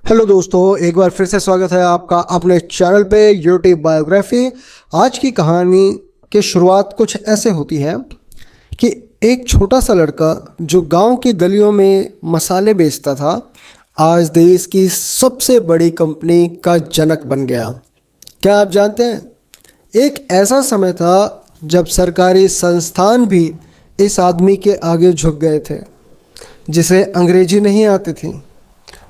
Hello दोस्तों, एक बार फिर से स्वागत है आपका अपने चैनल पे यूट्यूब बायोग्राफी। आज की कहानी की शुरुआत कुछ ऐसे होती है कि एक छोटा सा लड़का जो गांव की गलियों में मसाले बेचता था, आज देश की सबसे बड़ी कंपनी का जनक बन गया। क्या आप जानते हैं, एक ऐसा समय था जब सरकारी संस्थान भी इस आदमी के आगे झुक गए थे, जिसे अंग्रेजी नहीं आती थी,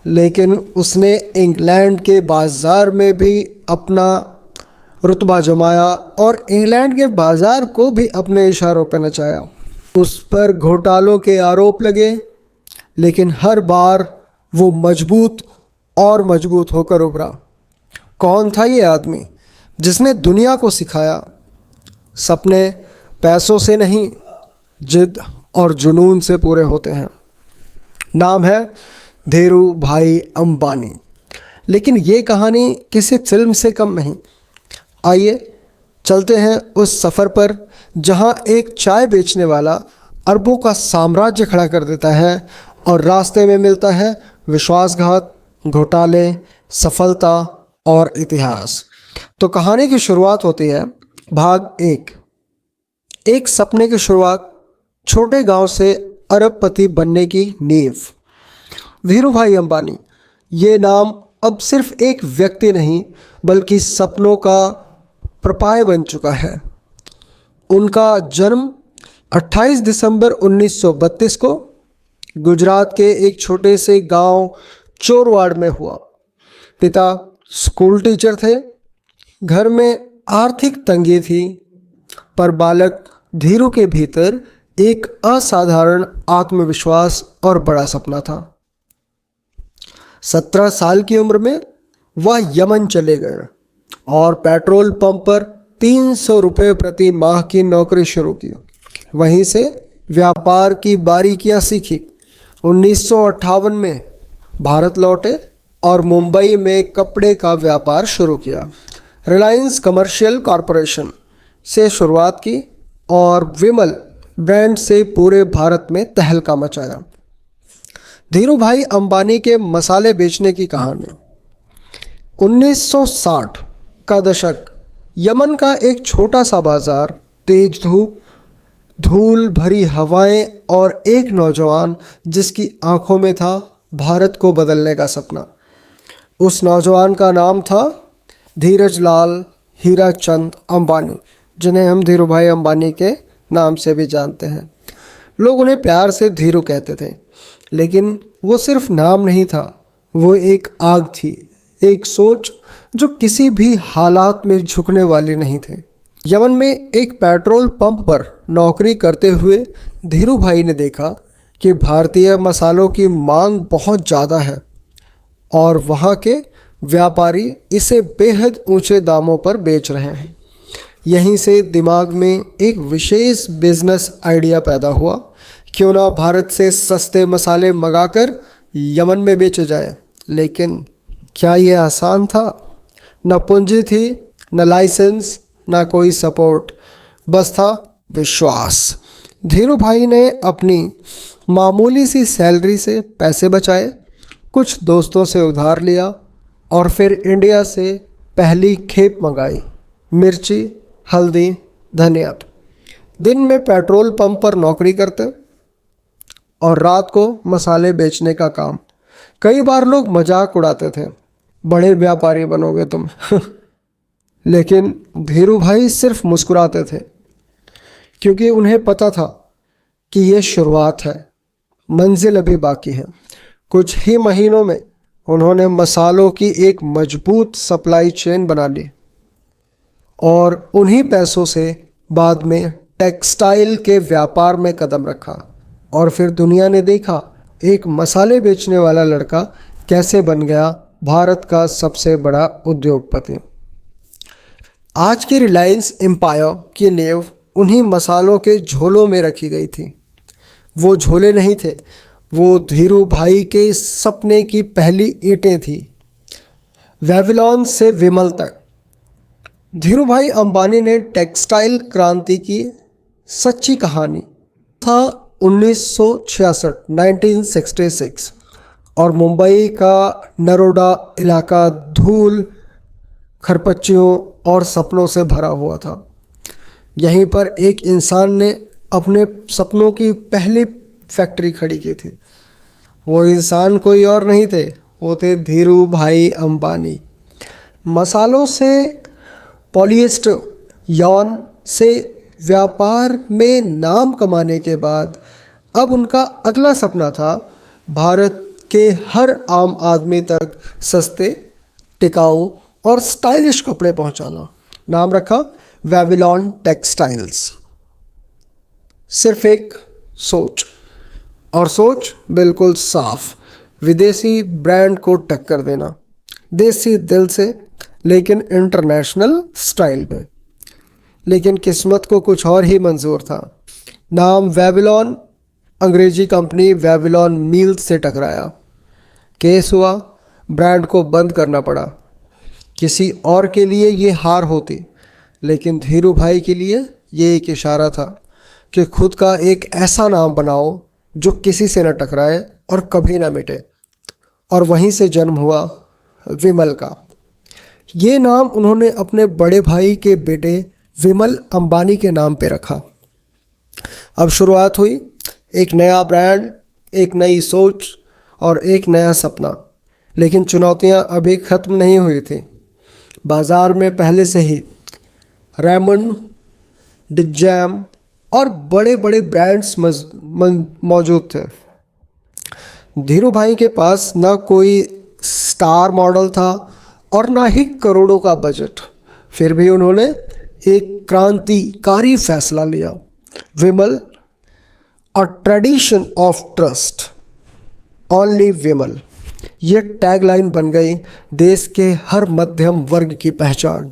लेकिन उसने इंग्लैंड के बाज़ार में भी अपना रुतबा जमाया और इंग्लैंड के बाज़ार को भी अपने इशारों पर नचाया। उस पर घोटालों के आरोप लगे, लेकिन हर बार वो मजबूत और मजबूत होकर उभरा। कौन था ये आदमी जिसने दुनिया को सिखाया, सपने पैसों से नहीं, जिद और जुनून से पूरे होते हैं। नाम है धीरू भाई अंबानी। लेकिन ये कहानी किसी फिल्म से कम नहीं। आइए चलते हैं उस सफ़र पर जहां एक चाय बेचने वाला अरबों का साम्राज्य खड़ा कर देता है और रास्ते में मिलता है विश्वासघात, घोटाले, सफलता और इतिहास। तो कहानी की शुरुआत होती है भाग एक सपने की शुरुआत, छोटे गांव से अरबपति बनने की नींव। धीरू भाई अंबानी ये नाम अब सिर्फ एक व्यक्ति नहीं बल्कि सपनों का प्रपाय बन चुका है। उनका जन्म 28 दिसंबर 1932 को गुजरात के एक छोटे से गांव चोरवाड़ में हुआ। पिता स्कूल टीचर थे। घर में आर्थिक तंगी थी, पर बालक धीरू के भीतर एक असाधारण आत्मविश्वास और बड़ा सपना था। 17 साल की उम्र में वह यमन चले गए और पेट्रोल पंप पर 300 रुपये प्रति माह की नौकरी शुरू की। वहीं से व्यापार की बारीकियां सीखी। 1958 में भारत लौटे और मुंबई में कपड़े का व्यापार शुरू किया। रिलायंस कमर्शियल कॉरपोरेशन से शुरुआत की और विमल ब्रांड से पूरे भारत में तहलका मचाया। धीरू भाई अंबानी के मसाले बेचने की कहानी। 1960 का दशक। यमन का एक छोटा सा बाजार, तेज धूप, धूल भरी हवाएं और एक नौजवान जिसकी आंखों में था भारत को बदलने का सपना। उस नौजवान का नाम था धीरज लाल हीराचंद अंबानी, जिन्हें हम धीरू भाई अंबानी के नाम से भी जानते हैं। लोग उन्हें प्यार से धीरू कहते थे, लेकिन वो सिर्फ नाम नहीं था, वो एक आग थी, एक सोच जो किसी भी हालात में झुकने वाली नहीं थे। यमन में एक पेट्रोल पंप पर नौकरी करते हुए धीरू भाई ने देखा कि भारतीय मसालों की मांग बहुत ज़्यादा है और वहाँ के व्यापारी इसे बेहद ऊंचे दामों पर बेच रहे हैं। यहीं से दिमाग में एक विशेष बिजनेस आइडिया पैदा हुआ, क्यों ना भारत से सस्ते मसाले मंगाकर यमन में बेचे जाए। लेकिन क्या ये आसान था? न पूंजी थी, न लाइसेंस, न कोई सपोर्ट, बस था विश्वास। धीरू भाई ने अपनी मामूली सी सैलरी से पैसे बचाए, कुछ दोस्तों से उधार लिया और फिर इंडिया से पहली खेप मंगाई। मिर्ची, हल्दी, धनिया। दिन में पेट्रोल पंप पर नौकरी करते और रात को मसाले बेचने का काम। कई बार लोग मजाक उड़ाते थे, बड़े व्यापारी बनोगे तुम लेकिन धीरू भाई सिर्फ मुस्कुराते थे, क्योंकि उन्हें पता था कि ये शुरुआत है, मंजिल अभी बाकी है। कुछ ही महीनों में उन्होंने मसालों की एक मजबूत सप्लाई चेन बना ली और उन्हीं पैसों से बाद में टेक्सटाइल के व्यापार में कदम रखा। और फिर दुनिया ने देखा एक मसाले बेचने वाला लड़का कैसे बन गया भारत का सबसे बड़ा उद्योगपति। आज की रिलायंस एम्पायर की नींव उन्हीं मसालों के झोलों में रखी गई थी। वो झोले नहीं थे, वो धीरू भाई के सपने की पहली ईंटें थी। वेविलॉन से विमल तक धीरू भाई अंबानी ने टेक्सटाइल क्रांति की सच्ची कहानी था। 1966 1966 और मुंबई का नरोडा इलाका धूल, खरपच्चियों और सपनों से भरा हुआ था। यहीं पर एक इंसान ने अपने सपनों की पहली फैक्ट्री खड़ी की थी। वो इंसान कोई और नहीं थे, वो थे धीरू भाई अंबानी। मसालों से पॉलिएस्टर यौन से व्यापार में नाम कमाने के बाद अब उनका अगला सपना था भारत के हर आम आदमी तक सस्ते, टिकाऊ और स्टाइलिश कपड़े पहुंचाना। नाम रखा वेविलॉन टेक्सटाइल्स। सिर्फ एक सोच, और सोच बिल्कुल साफ, विदेशी ब्रांड को टक्कर देना, देसी दिल से लेकिन इंटरनेशनल स्टाइल में। लेकिन किस्मत को कुछ और ही मंजूर था। नाम वेविलॉन अंग्रेजी कंपनी वेविलॉन मील्स से टकराया। केस हुआ, ब्रांड को बंद करना पड़ा। किसी और के लिए ये हार होती, लेकिन धीरू भाई के लिए ये एक इशारा था कि खुद का एक ऐसा नाम बनाओ जो किसी से न टकराए और कभी ना मिटे। और वहीं से जन्म हुआ विमल का। ये नाम उन्होंने अपने बड़े भाई के बेटे विमल अंबानी के नाम पे रखा। अब शुरुआत हुई, एक नया ब्रांड, एक नई सोच और एक नया सपना। लेकिन चुनौतियां अभी ख़त्म नहीं हुई थी। बाज़ार में पहले से ही रेमंड, डिजैम और बड़े बड़े ब्रांड्स मौजूद थे। धीरू भाई के पास ना कोई स्टार मॉडल था और ना ही करोड़ों का बजट। फिर भी उन्होंने एक क्रांतिकारी फैसला लिया। Vimal, a tradition of trust, only Vimal, ये टैगलाइन बन गई देश के हर मध्यम वर्ग की पहचान।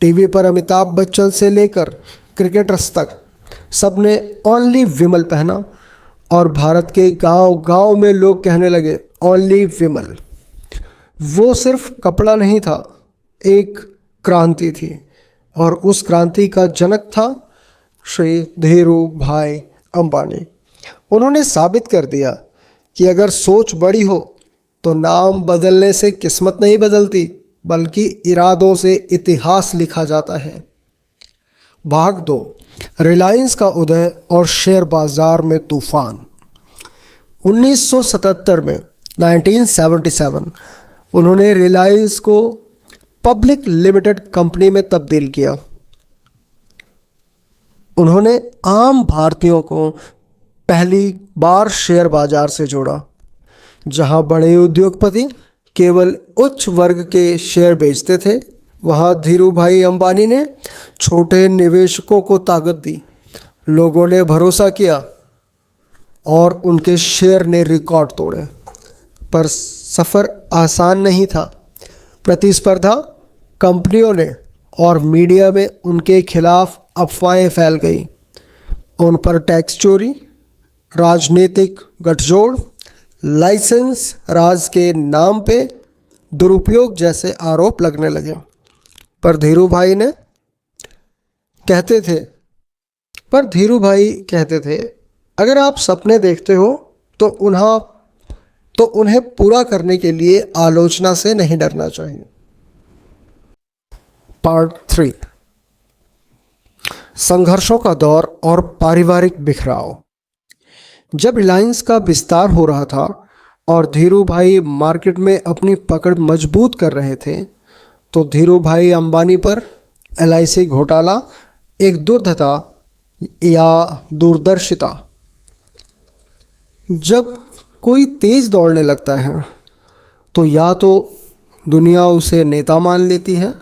टीवी पर अमिताभ बच्चन से लेकर क्रिकेटर्स तक सबने ओनली विमल पहना और भारत के गांव-गांव में लोग कहने लगे ओनली विमल। वो सिर्फ कपड़ा नहीं था, एक क्रांति थी और उस क्रांति का जनक था श्री धीरू भाई अंबानी। उन्होंने साबित कर दिया कि अगर सोच बड़ी हो तो नाम बदलने से किस्मत नहीं बदलती, बल्कि इरादों से इतिहास लिखा जाता है। भाग 2, रिलायंस का उदय और शेयर बाजार में तूफान। 1977 में 1977 उन्होंने रिलायंस को पब्लिक लिमिटेड कंपनी में तब्दील किया। उन्होंने आम भारतीयों को पहली बार शेयर बाजार से जोड़ा। जहां बड़े उद्योगपति केवल उच्च वर्ग के शेयर बेचते थे, वहां धीरू भाई अंबानी ने छोटे निवेशकों को ताकत दी। लोगों ने भरोसा किया और उनके शेयर ने रिकॉर्ड तोड़े। पर सफ़र आसान नहीं था। प्रतिस्पर्धा, कंपनियों ने और मीडिया में उनके खिलाफ अफवाहें फैल गई। उन पर टैक्स चोरी, राजनीतिक गठजोड़, लाइसेंस राज के नाम पे दुरुपयोग जैसे आरोप लगने लगे। पर धीरू भाई कहते थे, अगर आप सपने देखते हो तो उन्हें पूरा करने के लिए आलोचना से नहीं डरना चाहिए। पार्ट 3, संघर्षों का दौर और पारिवारिक बिखराव। जब रिलायंस का विस्तार हो रहा था और धीरू भाई मार्केट में अपनी पकड़ मजबूत कर रहे थे, तो धीरू भाई अंबानी पर LIC घोटाला एक दुर्धता या दूरदर्शिता। जब कोई तेज दौड़ने लगता है तो या तो दुनिया उसे नेता मान लेती है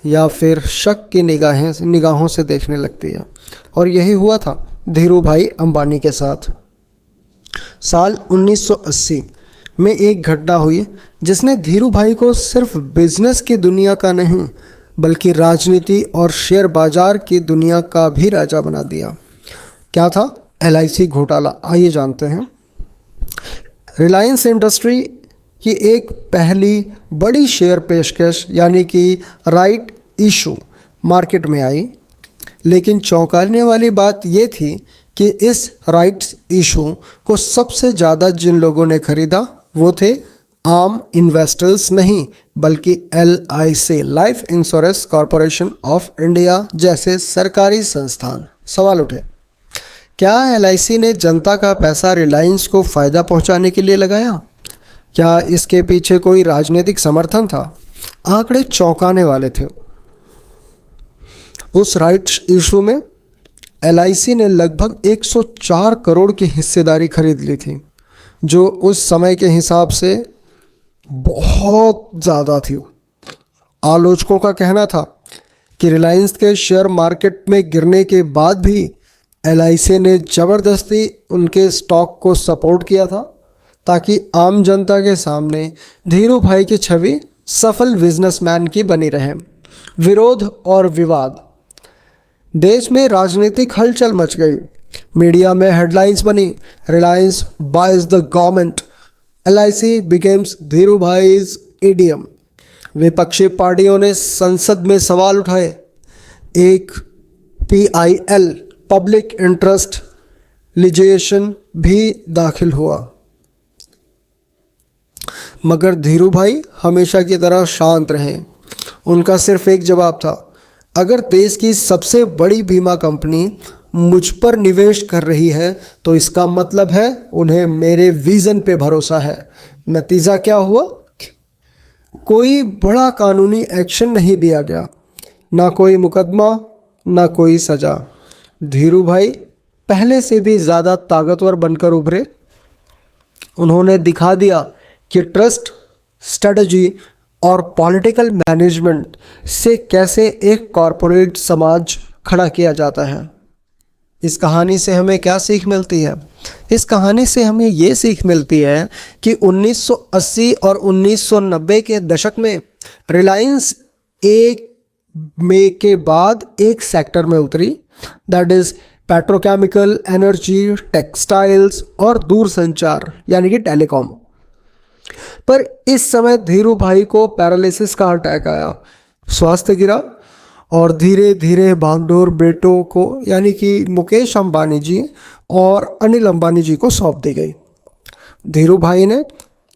या फिर शक की निगाहों से देखने लगती है। और यही हुआ था धीरू भाई अंबानी के साथ। साल 1980 में एक घटना हुई जिसने धीरू भाई को सिर्फ बिजनेस की दुनिया का नहीं, बल्कि राजनीति और शेयर बाजार की दुनिया का भी राजा बना दिया। क्या था LIC घोटाला? आइए जानते हैं। रिलायंस इंडस्ट्री की एक पहली बड़ी शेयर पेशकश यानी कि राइट इशू मार्केट में आई। लेकिन चौंकाने वाली बात ये थी कि इस राइट्स इशू को सबसे ज़्यादा जिन लोगों ने खरीदा वो थे आम इन्वेस्टर्स नहीं, बल्कि LIC life insurance corporation of India जैसे सरकारी संस्थान। सवाल उठे, क्या LIC ने जनता का पैसा रिलायंस को फ़ायदा पहुंचाने के लिए लगाया? क्या इसके पीछे कोई राजनीतिक समर्थन था? आंकड़े चौंकाने वाले थे। उस राइट्स इशू में LIC ने लगभग 104 करोड़ की हिस्सेदारी खरीद ली थी, जो उस समय के हिसाब से बहुत ज़्यादा थी। आलोचकों का कहना था कि रिलायंस के शेयर मार्केट में गिरने के बाद भी LIC ने ज़बरदस्ती उनके स्टॉक को सपोर्ट किया था, ताकि आम जनता के सामने धीरू भाई की छवि सफल बिजनेसमैन की बनी रहे। विरोध और विवाद, देश में राजनीतिक हलचल मच गई। मीडिया में हेडलाइंस बनी, Reliance buys the government, LIC becomes Dhirubhai's ATM. विपक्षी पार्टियों ने संसद में सवाल उठाए। एक PIL पब्लिक इंटरेस्ट लिजिएशन भी दाखिल हुआ, मगर धीरू भाई हमेशा की तरह शांत रहे। उनका सिर्फ एक जवाब था, अगर देश की सबसे बड़ी बीमा कंपनी मुझ पर निवेश कर रही है तो इसका मतलब है उन्हें मेरे विज़न पे भरोसा है। नतीजा क्या हुआ? कोई बड़ा कानूनी एक्शन नहीं लिया गया, ना कोई मुकदमा, ना कोई सज़ा। धीरू भाई पहले से भी ज़्यादा ताकतवर बनकर उभरे। उन्होंने दिखा दिया कि ट्रस्ट, स्ट्रेटजी और पॉलिटिकल मैनेजमेंट से कैसे एक कॉरपोरेट समाज खड़ा किया जाता है। इस कहानी से हमें क्या सीख मिलती है? इस कहानी से हमें ये सीख मिलती है कि 1980 और 1990 के दशक में रिलायंस एक में के बाद एक सेक्टर में उतरी, that is petrochemical, energy, textiles और दूरसंचार यानी कि टेलीकॉम। पर इस समय धीरू भाई को पैरालिसिस का अटैक आया, स्वास्थ्य गिरा और धीरे धीरे बागडोर बेटों को यानी कि मुकेश अंबानी जी और अनिल अंबानी जी को सौंप दी गई। धीरू भाई ने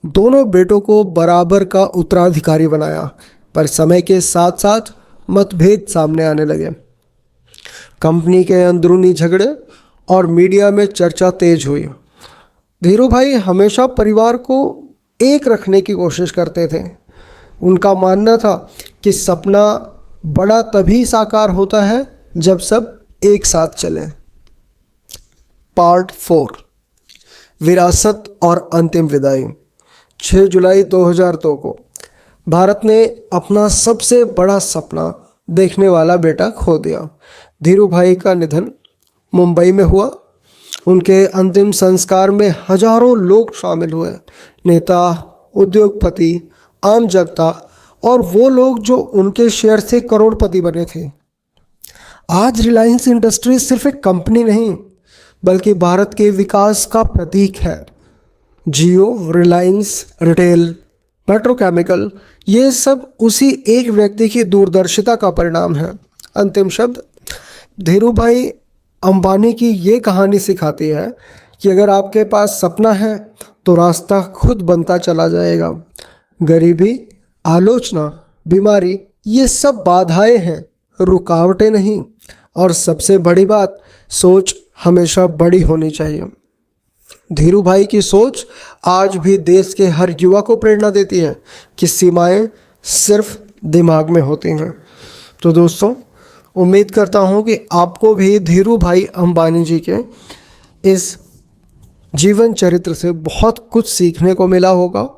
दोनों बेटों को बराबर का उत्तराधिकारी बनाया, पर समय के साथ साथ मतभेद सामने आने लगे। कंपनी के अंदरूनी झगड़े और मीडिया में चर्चा तेज हुई। धीरू भाई हमेशा परिवार को एक रखने की कोशिश करते थे। उनका मानना था कि सपना बड़ा तभी साकार होता है जब सब एक साथ चलें। पार्ट 4, विरासत और अंतिम विदाई। 6 जुलाई 2002 को भारत ने अपना सबसे बड़ा सपना देखने वाला बेटा खो दिया। धीरू भाई का निधन मुंबई में हुआ। उनके अंतिम संस्कार में हजारों लोग शामिल हुए, नेता, उद्योगपति, आम जनता और वो लोग जो उनके शेयर से करोड़पति बने थे। आज रिलायंस इंडस्ट्रीज सिर्फ एक कंपनी नहीं, बल्कि भारत के विकास का प्रतीक है। जियो, रिलायंस, रिटेल, पेट्रोकेमिकल, ये सब उसी एक व्यक्ति की दूरदर्शिता का परिणाम है। अंतिम शब्द, धीरू भाई अंबानी की ये कहानी सिखाती है कि अगर आपके पास सपना है तो रास्ता खुद बनता चला जाएगा। गरीबी, आलोचना, बीमारी, ये सब बाधाएं हैं, रुकावटें नहीं। और सबसे बड़ी बात, सोच हमेशा बड़ी होनी चाहिए। धीरू भाई की सोच आज भी देश के हर युवा को प्रेरणा देती है कि सीमाएं सिर्फ दिमाग में होती हैं। तो दोस्तों, उम्मीद करता हूं कि आपको भी धीरू भाई अंबानी जी के इस जीवन चरित्र से बहुत कुछ सीखने को मिला होगा।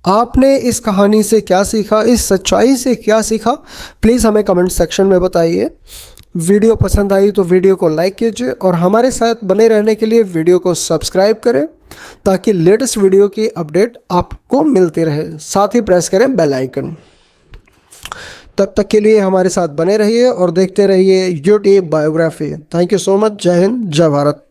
आपने इस कहानी से क्या सीखा, इस सच्चाई से क्या सीखा, प्लीज़ हमें कमेंट सेक्शन में बताइए। वीडियो पसंद आई तो वीडियो को लाइक कीजिए और हमारे साथ बने रहने के लिए वीडियो को सब्सक्राइब करें, ताकि लेटेस्ट वीडियो की अपडेट आपको मिलती रहे। साथ ही प्रेस करें बेल आइकन। तब तक के लिए हमारे साथ बने रहिए और देखते रहिए YouTube biography. Thank you so much. जय हिंद, जय भारत।